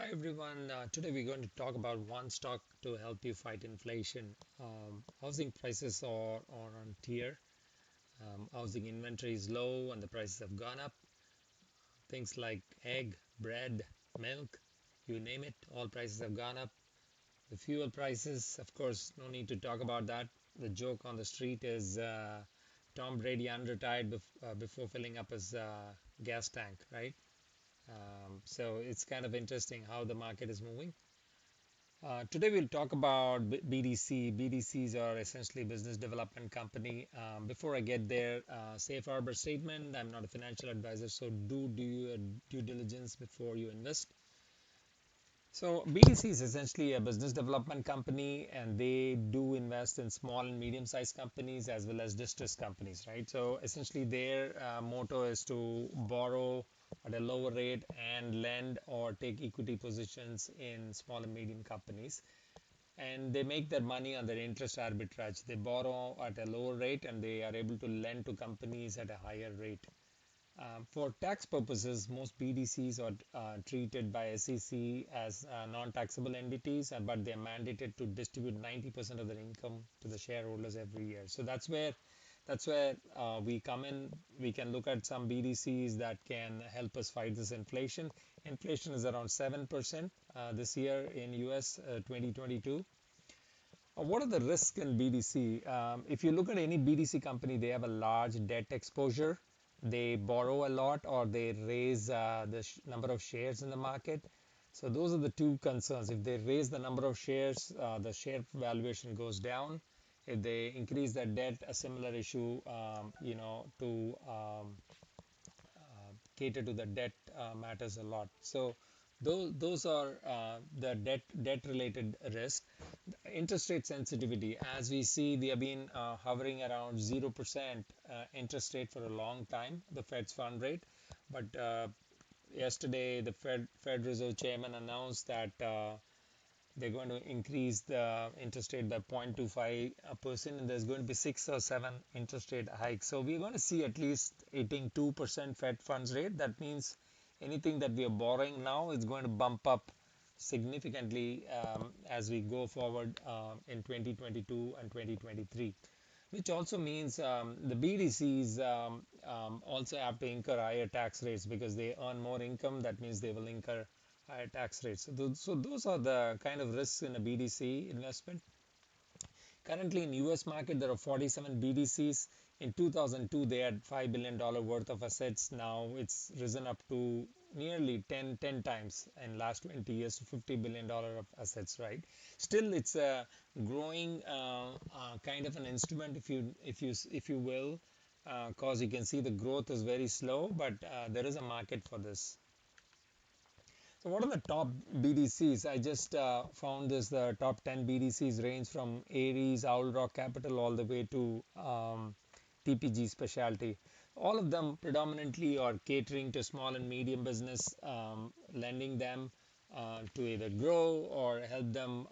Hi everyone. Today we're going to talk about one stock to help you fight inflation. Housing prices are on tier. Housing inventory is low and the prices have gone up. Things like egg, bread, milk, you name it, all prices have gone up. The fuel prices, of course, no need to talk about that. The joke on the street is Tom Brady unretired before filling up his gas tank, right? So it's kind of interesting how the market is moving. Today we'll talk about BDC. BDCs are essentially business development company. Before I get there, safe harbor statement. I'm not a financial advisor, so do your due diligence before you invest. So BDC is essentially a business development company, and they do invest in small and medium-sized companies as well as distressed companies, right? So essentially, their motto is to borrow at a lower rate and lend or take equity positions in small and medium companies. And they make their money on their interest arbitrage. They borrow at a lower rate and they are able to lend to companies at a higher rate. For tax purposes, most BDCs are treated by SEC as non-taxable entities, but they are mandated to distribute 90% of their income to the shareholders every year. So that's where we come in. We can look at some BDCs that can help us fight this inflation. Inflation is around 7% this year in US 2022. What are the risks in BDC? If you look at any BDC company, they have a large debt exposure. They borrow a lot or they raise the number of shares in the market. So those are the two concerns. If they raise the number of shares, the share valuation goes down. If they increase their debt, a similar issue, to cater to the debt matters a lot. So those are the debt related risk. Interest rate sensitivity, as we see, we have been hovering around 0% interest rate for a long time, the Fed's fund rate. But yesterday, the Fed Reserve Chairman announced that they're going to increase the interest rate by 0.25%, and there's going to be 6 or 7 interest rate hikes. So we're going to see at least 18.2% Fed funds rate. That means anything that we are borrowing now is going to bump up significantly as we go forward in 2022 and 2023, which also means the BDCs also have to incur higher tax rates because they earn more income. That means they will incur higher tax rates. So those are the kind of risks in a BDC investment. Currently in US market, there are 47 BDCs. In 2002, they had $5 billion worth of assets. Now it's risen up to nearly 10 times in last 20 years to $50 billion of assets, right? Still, it's a growing kind of an instrument, if you will, because you can see the growth is very slow, but there is a market for this. So what are the top BDCs? I just found this. The top 10 BDCs range from Ares, Owl Rock Capital, all the way to TPG Specialty. All of them predominantly are catering to small and medium business, lending them to either grow or help them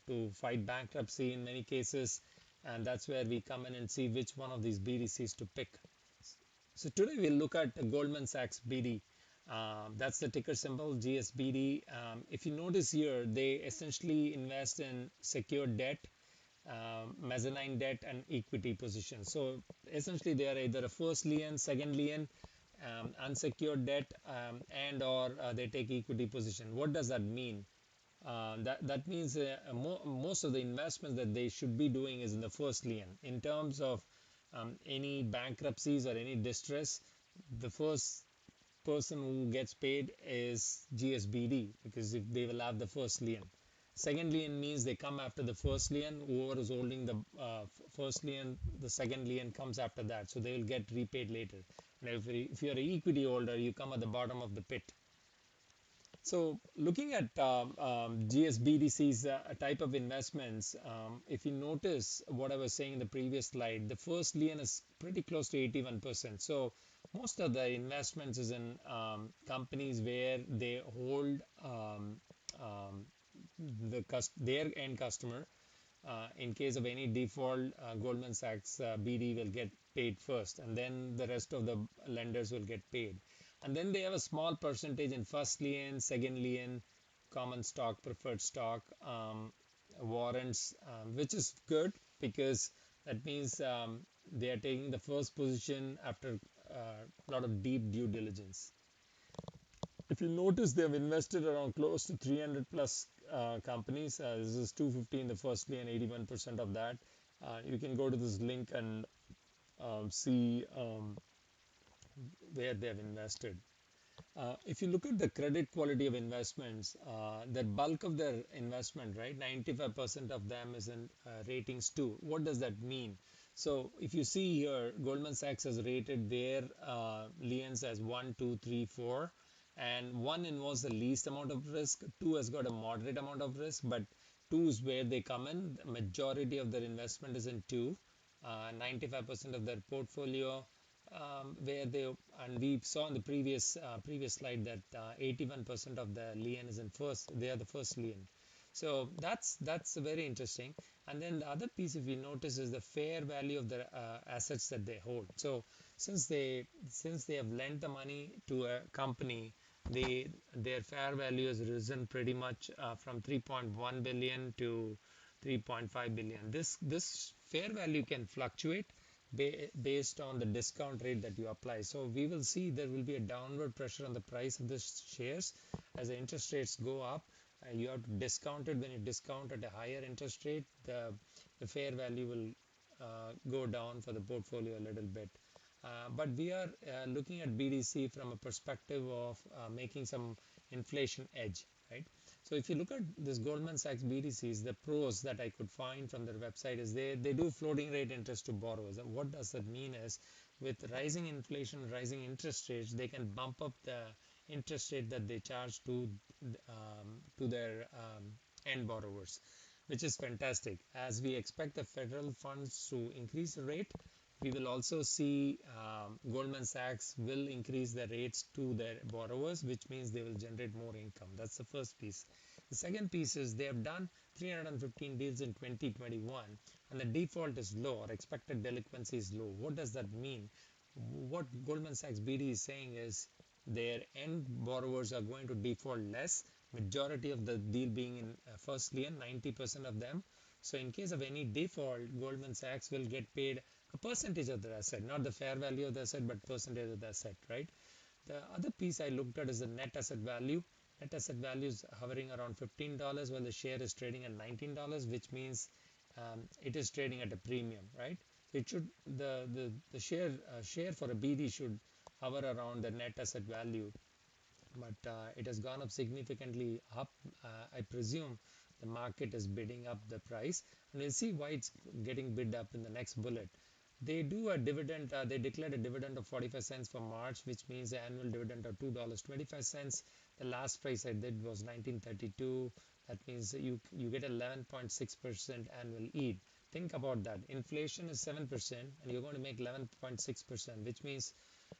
to fight bankruptcy in many cases. And that's where we come in and see which one of these BDCs to pick. So today we'll look at Goldman Sachs BD. That's the ticker symbol GSBD. If you notice here, they essentially invest in secured debt, mezzanine debt, and equity positions. So essentially, they are either a first lien, second lien, unsecured debt, and or they take equity position. What does that mean? That means most of the investments that they should be doing is in the first lien. In terms of any bankruptcies or any distress, the first person who gets paid is GSBD because if they will have the first lien. Second lien means they come after the first lien. Whoever is holding the first lien, the second lien comes after that. So they will get repaid later. And if you're an equity holder, you come at the bottom of the pit. So looking at GSBDC's type of investments, if you notice what I was saying in the previous slide, the first lien is pretty close to 81%. So most of the investments is in companies where they hold their end customer. In case of any default, Goldman Sachs BD will get paid first, and then the rest of the lenders will get paid. And then they have a small percentage in first lien, second lien, common stock, preferred stock, warrants, which is good because that means they are taking the first position after a lot of deep due diligence. If you notice, they have invested around close to 300 plus companies. This is 250 in the first and 81% of that. You can go to this link and see where they have invested. If you look at the credit quality of investments, the bulk of their investment, right, 95% of them is in ratings 2. What does that mean? So if you see here, Goldman Sachs has rated their liens as 1, 2, 3, 4, and 1 involves the least amount of risk, 2 has got a moderate amount of risk, but 2 is where they come in. The majority of their investment is in 2. 95% of their portfolio, where they, and we saw in the previous slide that 81% of the lien is in first, they are the first lien. So that's very interesting. And then the other piece, if you notice, is the fair value of the assets that they hold. So since they have lent the money to a company, their fair value has risen pretty much from 3.1 billion to 3.5 billion. This fair value can fluctuate based on the discount rate that you apply. So we will see there will be a downward pressure on the price of the shares as the interest rates go up. You have to discount it. When you discount at a higher interest rate, the fair value will go down for the portfolio a little bit. But we are looking at BDC from a perspective of making some inflation edge, right? So if you look at this Goldman Sachs BDCs, the pros that I could find from their website is they do floating rate interest to borrowers. And what does that mean is, with rising inflation, rising interest rates, they can bump up the interest rate that they charge to their end borrowers, which is fantastic. As we expect the federal funds to increase the rate, we will also see Goldman Sachs will increase the rates to their borrowers, which means they will generate more income. That's the first piece. The second piece is they have done 315 deals in 2021 and the default is low, or expected delinquency is low. What does that mean? What Goldman Sachs BD is saying is their end borrowers are going to default less, majority of the deal being in first lien, 90% of them. So in case of any default, Goldman Sachs will get paid a percentage of the asset, not the fair value of the asset, but percentage of the asset, right? The other piece I looked at is the net asset value. Net asset value is hovering around $15 while the share is trading at $19, which means it is trading at a premium, right? It should, the share for a BD should hover around the net asset value, but it has gone up significantly up. I presume the market is bidding up the price, and we'll see why it's getting bid up in the next bullet. They do a dividend, they declared a dividend of 45 cents for March, which means the annual dividend of $2.25. The last price I did was 1932. That means you get 11.6% annual yield. Think about that. Inflation is 7% and you're going to make 11.6%, which means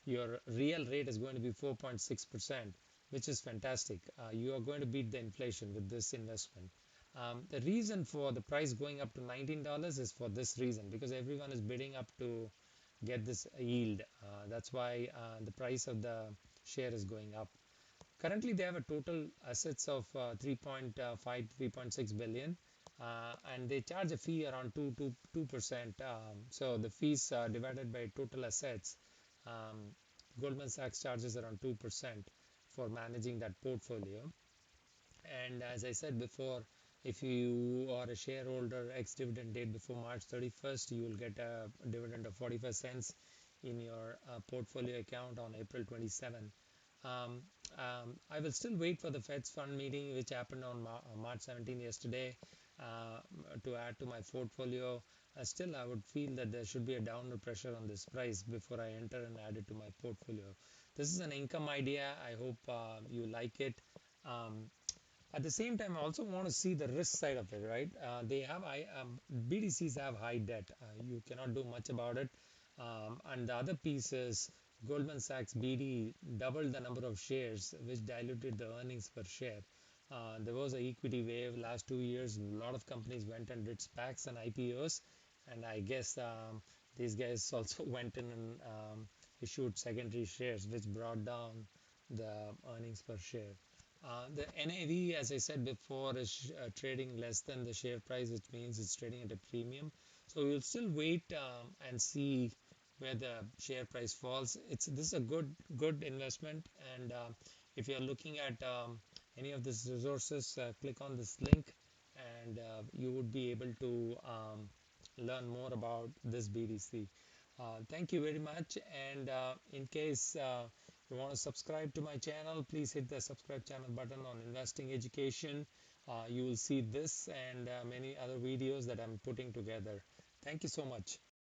your real rate is going to be 4.6%, which is fantastic. You are going to beat the inflation with this investment. The reason for the price going up to $19 is for this reason, because everyone is bidding up to get this yield. That's why the price of the share is going up. Currently, they have a total assets of 3.5, 3.6 billion, and they charge a fee around 2%. So the fees divided by total assets, Goldman Sachs charges around 2% for managing that portfolio. And as I said before, if you are a shareholder ex-dividend date before March 31st, you will get a dividend of 45 cents in your portfolio account on April 27. I will still wait for the Fed's fund meeting, which happened on March 17 yesterday, to add to my portfolio. Still, I would feel that there should be a downward pressure on this price before I enter and add it to my portfolio. This is an income idea. I hope you like it. At the same time, I also want to see the risk side of it, right? They have BDCs have high debt. You cannot do much about it. And the other piece is Goldman Sachs BD doubled the number of shares, which diluted the earnings per share. There was an equity wave last 2 years. A lot of companies went and did SPACs and IPOs, and I guess these guys also went in and issued secondary shares, which brought down the earnings per share. The NAV, as I said before, is trading less than the share price, which means it's trading at a premium. So we'll still wait and see where the share price falls. This is a good investment, and if you're looking at any of these resources, click on this link, and you would be able to learn more about this BDC. Thank you very much, and in case you want to subscribe to my channel, please hit the subscribe channel button on investing education. You will see this and many other videos that I'm putting together. Thank you so much.